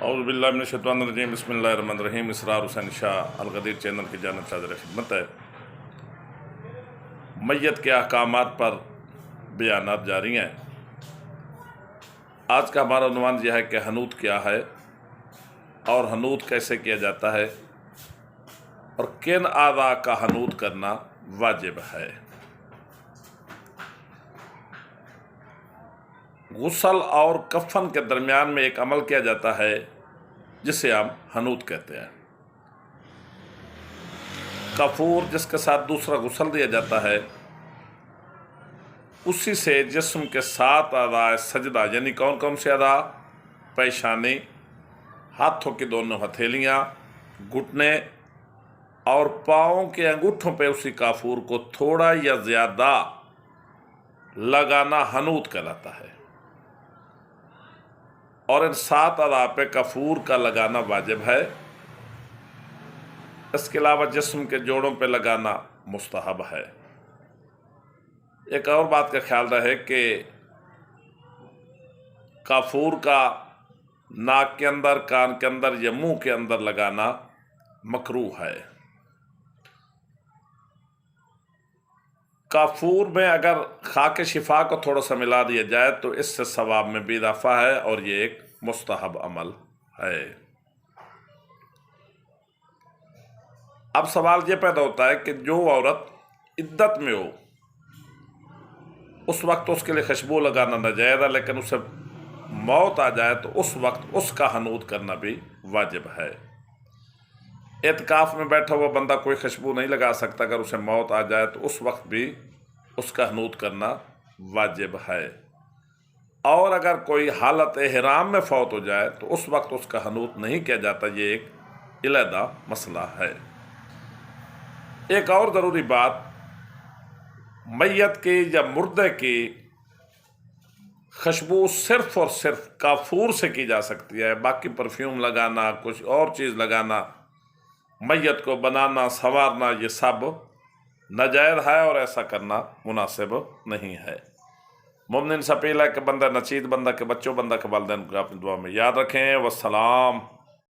اعوذ باللہ من الشیطان الرجیم بسم اللہ الرحمن الرحیم۔ اسرار حسین شاہ الغدیر چینل کی جانب سے حاضر خدمت ہے۔ میت کے احکامات پر بیانات جاری ہیں۔ آج کا ہمارا عنوان یہ ہے کہ حنوط کیا ہے اور حنوط کیسے کیا جاتا ہے اور کن اعضاء کا حنوط کرنا واجب ہے۔ غسل اور کفن کے درمیان میں ایک عمل کیا جاتا ہے جسے ہم حنوط کہتے ہیں۔ کافور جس کے ساتھ دوسرا غسل دیا جاتا ہے اسی سے جسم کے 7 اعضاء سجدہ یعنی کون کون سے اعضاء؟ پیشانی، ہاتھوں کی دونوں ہتھیلیاں، گھٹنے اور پاؤں کے انگوٹھوں پہ اسی کافور کو تھوڑا یا زیادہ لگانا حنوط کہلاتا ہے، اور ان 7 اعضاء پہ کافور کا لگانا واجب ہے۔ اس کے علاوہ جسم کے جوڑوں پہ لگانا مستحب ہے۔ ایک اور بات کا خیال رہے کہ کافور کا ناک کے اندر، کان کے اندر یا منہ کے اندر لگانا مکروہ ہے۔ کافور میں اگر خاک شفا کو تھوڑا سا ملا دیا جائے تو اس سے ثواب میں بھی اضافہ ہے اور یہ ایک مستحب عمل ہے۔ اب سوال یہ پیدا ہوتا ہے کہ جو عورت عدت میں ہو اس وقت اس کے لیے خوشبو لگانا ناجائز ہے، لیکن اسے موت آ جائے تو اس وقت اس کا حنوط کرنا بھی واجب ہے۔ اعتکاف میں بیٹھا ہوا بندہ کوئی خوشبو نہیں لگا سکتا، اگر اسے موت آ جائے تو اس وقت بھی اس کا حنوط کرنا واجب ہے۔ اور اگر کوئی حالت احرام میں فوت ہو جائے تو اس وقت اس کا حنوط نہیں کیا جاتا، یہ ایک علیحدہ مسئلہ ہے۔ ایک اور ضروری بات، میت کی یا مردے کی خوشبو صرف اور صرف کافور سے کی جا سکتی ہے، باقی پرفیوم لگانا، کچھ اور چیز لگانا، میت کو بنانا سنوارنا، یہ سب ناجائز ہے اور ایسا کرنا مناسب نہیں ہے۔ مومنین سے اپیل ہے کہ بندہ نچید، بندہ کے بچوں، بندہ کے والدین کو اپنی دعا میں یاد رکھیں۔ والسلام۔